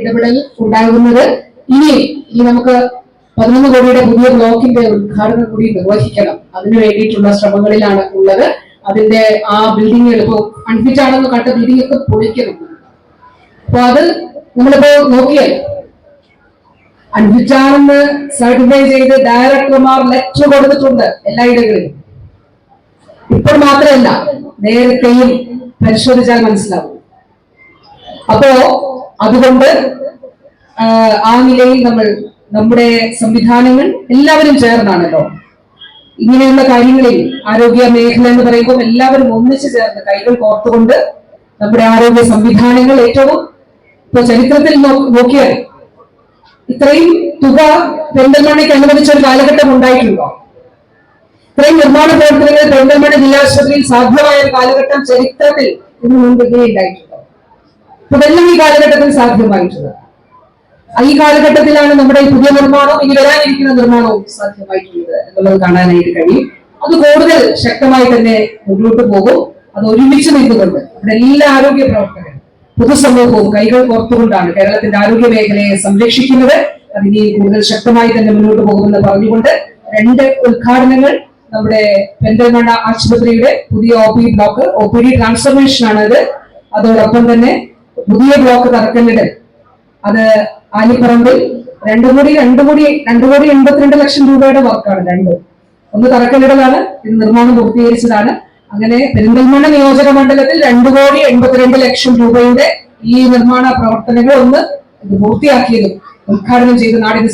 ഇടപെടൽ ഉണ്ടാകുന്നത്. ഇനി നമുക്ക് 11 കോടിയുടെ പുതിയ ബ്ലോക്കിന്റെ ഉദ്ഘാടനം കൂടി നിർവഹിക്കണം. അതിനു വേണ്ടിയിട്ടുള്ള ശ്രമങ്ങളിലാണ് ഉള്ളത്. അതിന്റെ ആ ബിൽഡിംഗ് ഇപ്പോൾ അൺഫിറ്റ് ആണെന്ന് കണ്ട ബിൽഡിംഗ് ഒക്കെ പൊളിക്കണം. അപ്പൊ അത് നമ്മളിപ്പോ നോക്കിയാൽ അൺഫിറ്റ് ആണെന്ന് സർട്ടിഫൈ ചെയ്ത് ഡയറക്ടർമാർ ലെറ്റർ കൊടുത്തിട്ടുണ്ട് എല്ലായിടങ്ങളിലും. ഇപ്പോൾ മാത്രമല്ല, നേരത്തെയും പരിശോധിച്ചാൽ മനസ്സിലാവും. അപ്പോ അതുകൊണ്ട് ആ നിലയിൽ നമ്മുടെ സംവിധാനങ്ങൾ എല്ലാവരും ചേർന്നാണല്ലോ ഇങ്ങനെയുള്ള കാര്യങ്ങളിൽ, ആരോഗ്യ മേഖല എന്ന് പറയുമ്പോൾ എല്ലാവരും ഒന്നിച്ചു ചേർന്ന് കൈകൾ കോർത്തുകൊണ്ട് നമ്മുടെ ആരോഗ്യ സംവിധാനങ്ങൾ ഏറ്റവും ഇപ്പൊ ചരിത്രത്തിൽ നോക്കിയാൽ ഇത്രയും തുക പെരിന്തൽമണ്ണയ്ക്ക് അനുവദിച്ച ഒരു കാലഘട്ടം ഉണ്ടായിട്ടുണ്ടോ? ഇത്രയും നിർമ്മാണ പ്രവർത്തനങ്ങൾ പെരിന്തൽമണ്ണ ജില്ലാശുപത്രിയിൽ സാധ്യമായ ഒരു കാലഘട്ടം ചരിത്രത്തിൽ ഇതിനു മുൻപ് ഉണ്ടായിട്ടുണ്ടോ? ഇതെല്ലാം ഈ കാലഘട്ടത്തിൽ സാധ്യമായിട്ടുള്ളത്. ഈ കാലഘട്ടത്തിലാണ് നമ്മുടെ ഈ പുതിയ നിർമ്മാണവും ഇനി വരാനിരിക്കുന്ന നിർമ്മാണവും സാധ്യമായിട്ടുള്ളത് എന്നുള്ളത് കാണാനായിട്ട് കഴിയും. അത് കൂടുതൽ ശക്തമായി തന്നെ മുന്നോട്ട് പോകും. അത് ഒരുമിച്ച് നിന്നുകൊണ്ട് നമ്മുടെ എല്ലാ ആരോഗ്യ പ്രവർത്തകരും പൊതുസമൂഹവും കൈകൾ കോർത്തുകൊണ്ടാണ് കേരളത്തിന്റെ ആരോഗ്യ മേഖലയെ സംരക്ഷിക്കുന്നത്. അതിന് കൂടുതൽ ശക്തമായി തന്നെ മുന്നോട്ട് പോകുമെന്ന് പറഞ്ഞുകൊണ്ട് 2 ഉദ്ഘാടനങ്ങൾ നമ്മുടെ പെരിന്തൽമണ്ണ ആശുപത്രിയുടെ പുതിയ ബ്ലോക്ക് OPD ട്രാൻസ്ഫർമേഷൻ ആണത്. അതോടൊപ്പം തന്നെ പുതിയ ബ്ലോക്ക് തറക്കല്ലിടൽ, അത് ആലിപ്പറമ്പിൽ 2 കോടി 82 ലക്ഷം രൂപയുടെ വർക്കാണ്. ഒന്ന് തറക്കല്ലിടലാണ്, ഇത് നിർമ്മാണം പൂർത്തീകരിച്ചതാണ്. അങ്ങനെ പെരിന്തൽമണ്ണ നിയോജക മണ്ഡലത്തിൽ 2 കോടി 82 ലക്ഷം രൂപയുടെ ഈ നിർമ്മാണ പ്രവർത്തനങ്ങൾ ഇത് പൂർത്തിയാക്കിയതും ഉദ്ഘാടനം ചെയ്ത് നാടിന്